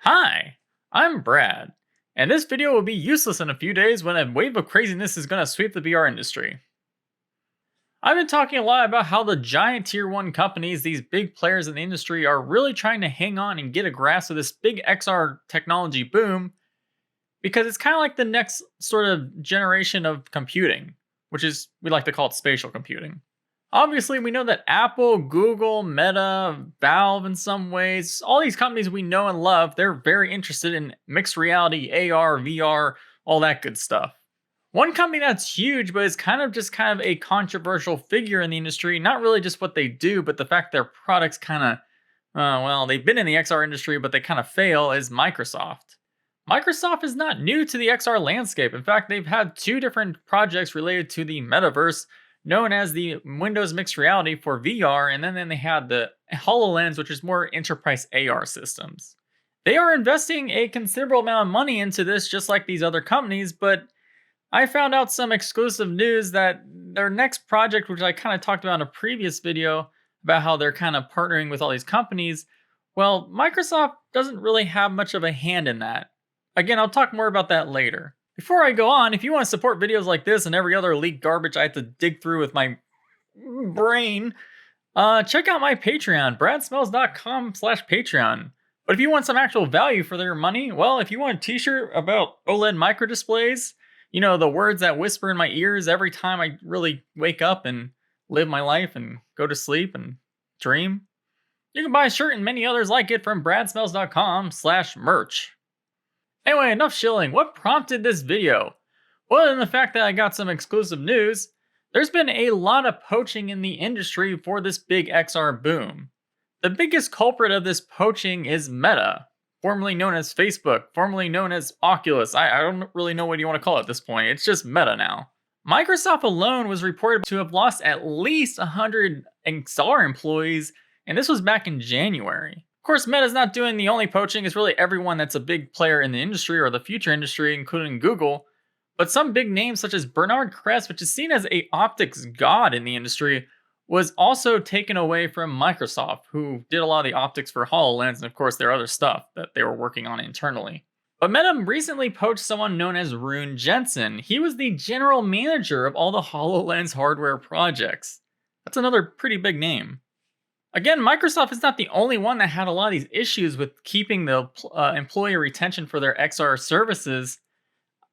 Hi, I'm Brad, and this video will be useless in a few days when a wave of craziness is going to sweep the VR industry. I've been talking a lot about how the giant tier 1 companies, these big players in the industry, are really trying to hang on and get a grasp of this big XR technology boom because it's kind of like the next sort of generation of computing, which is, we like to call it spatial computing. Obviously, we know that Apple, Google, Meta, Valve, in some ways, all these companies we know and love, they're very interested in mixed reality, AR, VR, all that good stuff. One company that's huge, but is kind of a controversial figure in the industry, not really just what they do, but the fact their products they've been in the XR industry, but they kind of fail, is Microsoft. Microsoft is not new to the XR landscape. In fact, they've had two different projects related to the Metaverse, known as the Windows Mixed Reality for VR, and then they had the Hololens, which is more enterprise AR systems. They are investing a considerable amount of money into this, just like these other companies, but I found out some exclusive news that their next project, which I kind of talked about in a previous video, about how they're kind of partnering with all these companies, well, Microsoft doesn't really have much of a hand in that. Again, I'll talk more about that later. Before I go on, if you want to support videos like this and every other leaked garbage I have to dig through with my brain, check out my Patreon, bradsmells.com/Patreon. But if you want some actual value for your money, well, if you want a t-shirt about OLED microdisplays, the words that whisper in my ears every time I really wake up and live my life and go to sleep and dream, you can buy a shirt and many others like it from bradsmells.com/merch. Anyway, enough shilling. What prompted this video? Well, than the fact that I got some exclusive news, there's been a lot of poaching in the industry for this big XR boom. The biggest culprit of this poaching is Meta, formerly known as Facebook, formerly known as Oculus. I don't really know what you want to call it at this point. It's just Meta now. Microsoft alone was reported to have lost at least 100 XR employees, and this was back in January. Of course, Meta's not doing the only poaching. It's really everyone that's a big player in the industry or the future industry, including Google. But some big names such as Bernard Kress, which is seen as a optics god in the industry, was also taken away from Microsoft, who did a lot of the optics for HoloLens and of course their other stuff that they were working on internally. But Meta recently poached someone known as Rune Jensen. He was the general manager of all the HoloLens hardware projects. That's another pretty big name. Again, Microsoft is not the only one that had a lot of these issues with keeping the employee retention for their XR services.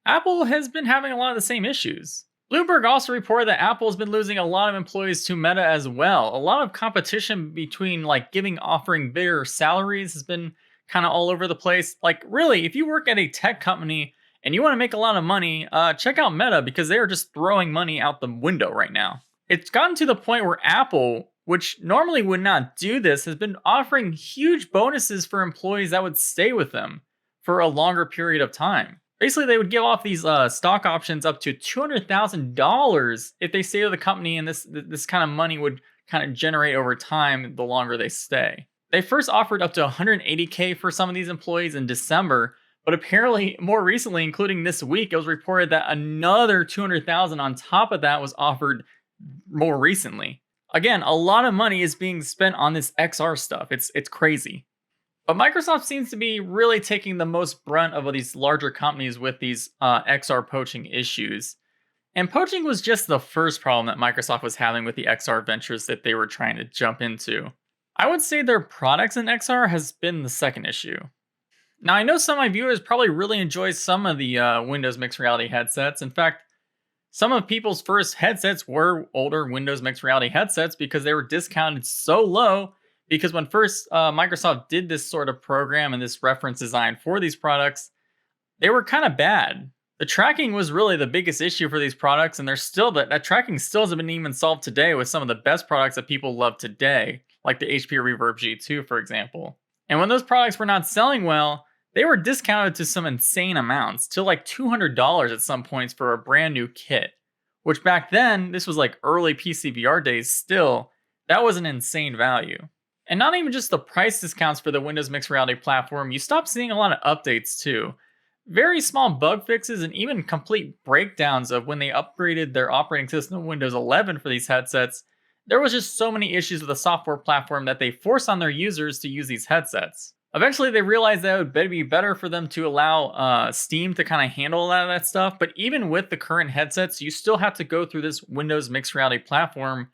Apple has been having a lot of the same issues. Bloomberg also reported that Apple has been losing a lot of employees to Meta as well. A lot of competition between offering bigger salaries has been kind of all over the place. Really, if you work at a tech company and you want to make a lot of money, check out Meta because they are just throwing money out the window right now. It's gotten to the point where Apple, which normally would not do this, has been offering huge bonuses for employees that would stay with them for a longer period of time. Basically, they would give off these stock options up to $200,000 if they stay with the company, and this kind of money would kind of generate over time the longer they stay. They first offered up to $180K for some of these employees in December, but apparently more recently, including this week, it was reported that another $200,000 on top of that was offered more recently. Again, a lot of money is being spent on this XR stuff. It's crazy. But Microsoft seems to be really taking the most brunt of these larger companies with these XR poaching issues. And poaching was just the first problem that Microsoft was having with the XR ventures that they were trying to jump into. I would say their products in XR has been the second issue. Now, I know some of my viewers probably really enjoy some of the Windows Mixed Reality headsets. In fact, some of people's first headsets were older Windows Mixed Reality headsets because they were discounted so low. Because when first Microsoft did this sort of program and this reference design for these products, they were kind of bad. The tracking was really the biggest issue for these products, and that tracking still hasn't been even solved today with some of the best products that people love today, like the HP Reverb G2, for example. And when those products were not selling well, they were discounted to some insane amounts, to like $200 at some points for a brand new kit. Which back then, this was like early PCVR days still, that was an insane value. And not even just the price discounts for the Windows Mixed Reality platform, you stop seeing a lot of updates too. Very small bug fixes and even complete breakdowns of when they upgraded their operating system to Windows 11 for these headsets. There was just so many issues with the software platform that they forced on their users to use these headsets. Eventually, they realized that it would be better for them to allow Steam to kind of handle a lot of that stuff. But even with the current headsets, you still have to go through this Windows mixed reality platform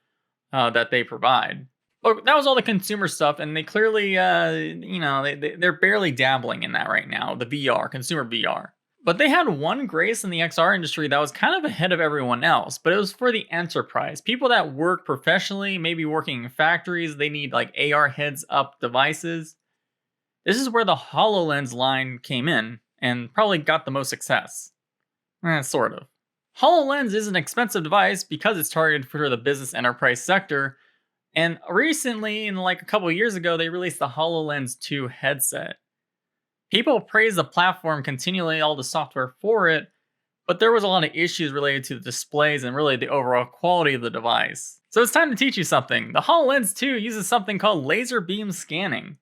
that they provide. But that was all the consumer stuff, and they clearly, they're barely dabbling in that right now. The VR, consumer VR. But they had one grace in the XR industry that was kind of ahead of everyone else, but it was for the enterprise. People that work professionally, maybe working in factories, they need like AR heads up devices. This is where the HoloLens line came in and probably got the most success. Sort of. HoloLens is an expensive device because it's targeted for the business enterprise sector. And recently, in like a couple of years ago, they released the HoloLens 2 headset. People praise the platform continually, all the software for it, but there was a lot of issues related to the displays and really the overall quality of the device. So it's time to teach you something. The HoloLens 2 uses something called laser beam scanning.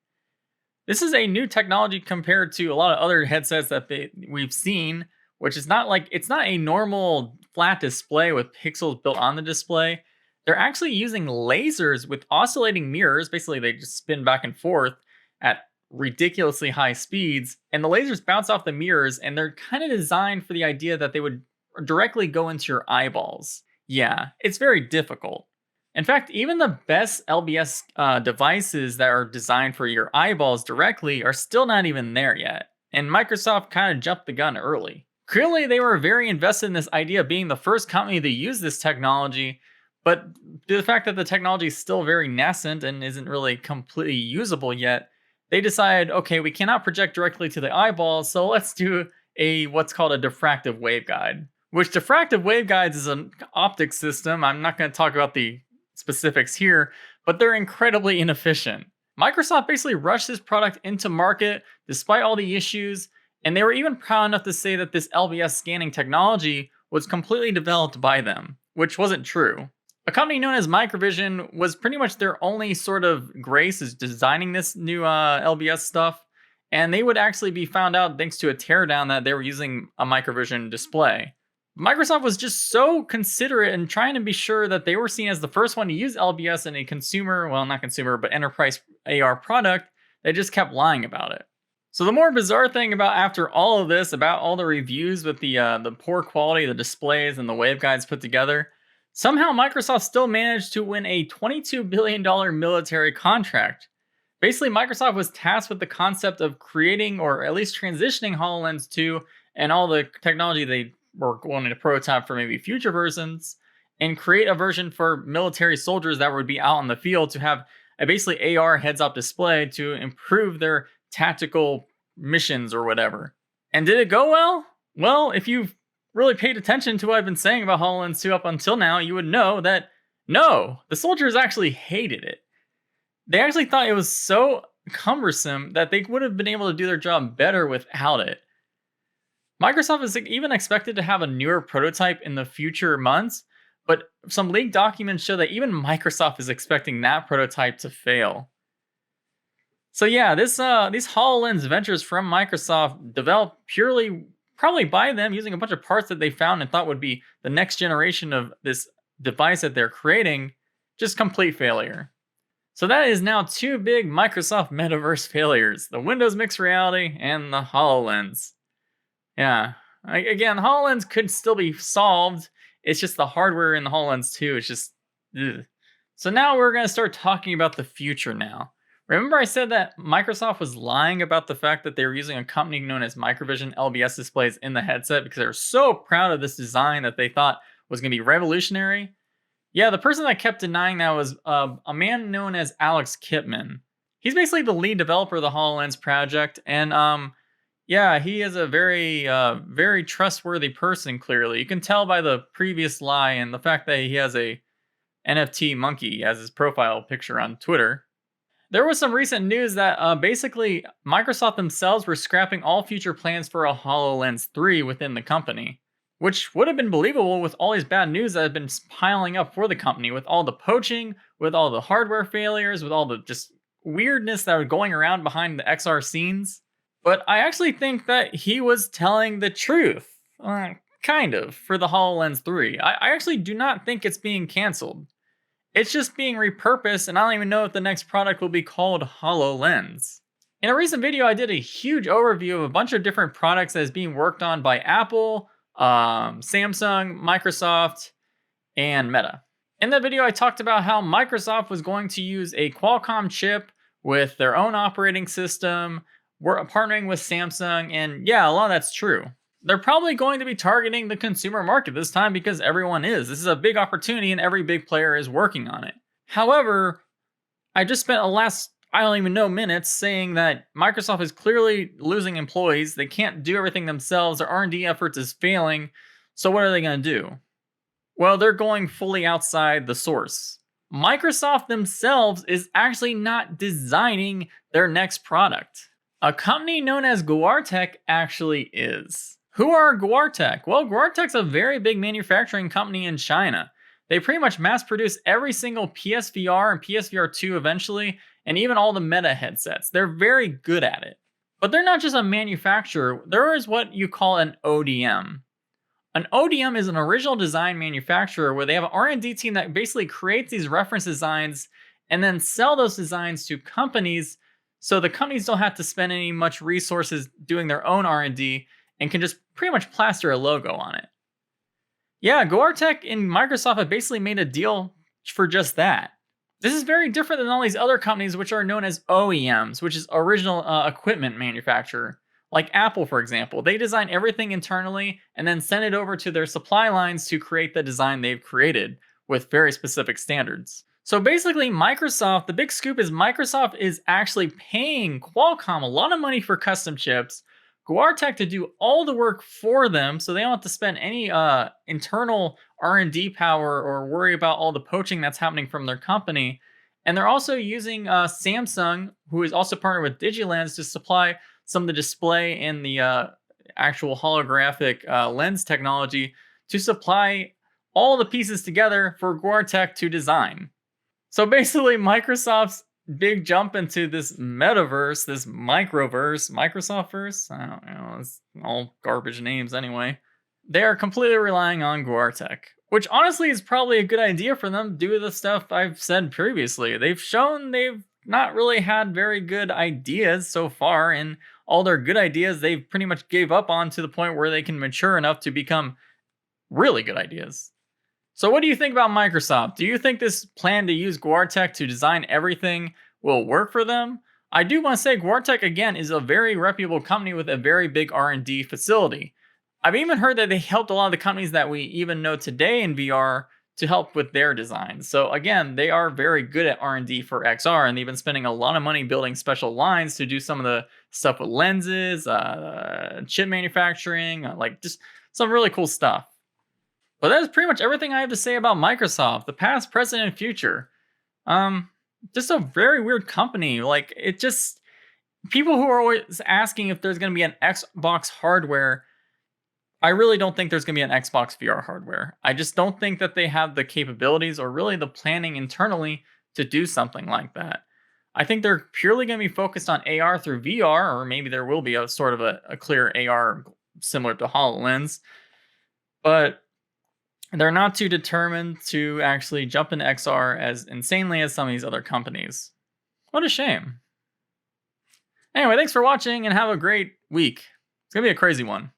This is a new technology compared to a lot of other headsets that we've seen, which is it's not a normal flat display with pixels built on the display. They're actually using lasers with oscillating mirrors. Basically, they just spin back and forth at ridiculously high speeds, and the lasers bounce off the mirrors, and they're kind of designed for the idea that they would directly go into your eyeballs. Yeah, it's very difficult. In fact, even the best LBS devices that are designed for your eyeballs directly are still not even there yet, and Microsoft kind of jumped the gun early. Clearly, they were very invested in this idea of being the first company to use this technology, but the fact that the technology is still very nascent and isn't really completely usable yet, they decided, okay, we cannot project directly to the eyeballs, so let's do what's called a diffractive waveguide. Which diffractive waveguides is an optics system. I'm not going to talk about the specifics here, but they're incredibly inefficient. Microsoft basically rushed this product into market despite all the issues, and they were even proud enough to say that this LBS scanning technology was completely developed by them, which wasn't true. A company known as Microvision was pretty much their only sort of grace is designing this new LBS stuff, and they would actually be found out thanks to a teardown that they were using a Microvision display. Microsoft was just so considerate and trying to be sure that they were seen as the first one to use LBS in a consumer, well, not consumer, but enterprise AR product, they just kept lying about it. So the more bizarre thing about after all of this, about all the reviews with the poor quality of the displays and the waveguides put together, somehow Microsoft still managed to win a $22 billion military contract. Basically, Microsoft was tasked with the concept of creating or at least transitioning HoloLens 2 and all the technology they were going to prototype for maybe future versions and create a version for military soldiers that would be out in the field to have a basically AR heads-up display to improve their tactical missions or whatever. And did it go well? Well, if you've really paid attention to what I've been saying about HoloLens 2 up until now, you would know that no, the soldiers actually hated it. They actually thought it was so cumbersome that they would have been able to do their job better without it. Microsoft is even expected to have a newer prototype in the future months, but some leaked documents show that even Microsoft is expecting that prototype to fail. So yeah, these HoloLens ventures from Microsoft developed purely probably by them using a bunch of parts that they found and thought would be the next generation of this device that they're creating, just complete failure. So that is now two big Microsoft Metaverse failures, the Windows Mixed Reality and the HoloLens. Yeah, again, HoloLens could still be solved, it's just the hardware in the HoloLens 2 is just, ugh. So now we're going to start talking about the future now. Remember I said that Microsoft was lying about the fact that they were using a company known as Microvision LBS displays in the headset because they were so proud of this design that they thought was going to be revolutionary? Yeah, the person that kept denying that was a man known as Alex Kipman. He's basically the lead developer of the HoloLens project, and yeah, he is a very, very trustworthy person, clearly. You can tell by the previous lie and the fact that he has a NFT monkey as his profile picture on Twitter. There was some recent news that basically Microsoft themselves were scrapping all future plans for a HoloLens 3 within the company, which would have been believable with all these bad news that have been piling up for the company, with all the poaching, with all the hardware failures, with all the just weirdness that was going around behind the XR scenes. But I actually think that he was telling the truth, kind of, for the HoloLens 3. I actually do not think it's being canceled. It's just being repurposed, and I don't even know if the next product will be called HoloLens. In a recent video, I did a huge overview of a bunch of different products that is being worked on by Apple, Samsung, Microsoft, and Meta. In that video, I talked about how Microsoft was going to use a Qualcomm chip with their own operating system. We're partnering with Samsung, and yeah, a lot of that's true. They're probably going to be targeting the consumer market this time because everyone is. This is a big opportunity and every big player is working on it. However, I just spent I don't even know, minutes saying that Microsoft is clearly losing employees. They can't do everything themselves. Their R&D efforts is failing. So what are they going to do? Well, they're going fully outside the source. Microsoft themselves is actually not designing their next product. A company known as Guartech actually is. Who are Guartech? Well, Guartech's a very big manufacturing company in China. They pretty much mass produce every single PSVR and PSVR 2 eventually, and even all the Meta headsets. They're very good at it. But they're not just a manufacturer, there is what you call an ODM. An ODM is an original design manufacturer where they have an R&D team that basically creates these reference designs and then sell those designs to companies, so the companies don't have to spend any much resources doing their own R&D and can just pretty much plaster a logo on it. Yeah, Guartech and Microsoft have basically made a deal for just that. This is very different than all these other companies which are known as OEMs, which is original equipment manufacturer. Like Apple, for example. They design everything internally and then send it over to their supply lines to create the design they've created with very specific standards. So basically, Microsoft, the big scoop is Microsoft is actually paying Qualcomm a lot of money for custom chips, Guartech to do all the work for them, so they don't have to spend any internal R&D power or worry about all the poaching that's happening from their company. And they're also using Samsung, who is also partnered with Digilens, to supply some of the display and the actual holographic lens technology to supply all the pieces together for Guartech to design. So basically, Microsoft's big jump into this metaverse, this Microsoftverse, I don't know, it's all garbage names anyway. They are completely relying on Guartech, which honestly is probably a good idea for them due to the stuff I've said previously. They've shown they've not really had very good ideas so far, and all their good ideas they've pretty much gave up on to the point where they can mature enough to become really good ideas. So what do you think about Microsoft? Do you think this plan to use Guartech to design everything will work for them? I do want to say Guartech, again, is a very reputable company with a very big R&D facility. I've even heard that they helped a lot of the companies that we even know today in VR to help with their designs. So again, they are very good at R&D for XR, and they've been spending a lot of money building special lines to do some of the stuff with lenses, chip manufacturing, like just some really cool stuff. But that is pretty much everything I have to say about Microsoft, the past, present, and future. Just a very weird company. Like, it just, people who are always asking if there's going to be an Xbox hardware, I really don't think there's going to be an Xbox VR hardware. I just don't think that they have the capabilities or really the planning internally to do something like that. I think they're purely going to be focused on AR through VR, or maybe there will be a sort of a clear AR similar to HoloLens. But they're not too determined to actually jump into XR as insanely as some of these other companies. What a shame. Anyway, thanks for watching and have a great week. It's going to be a crazy one.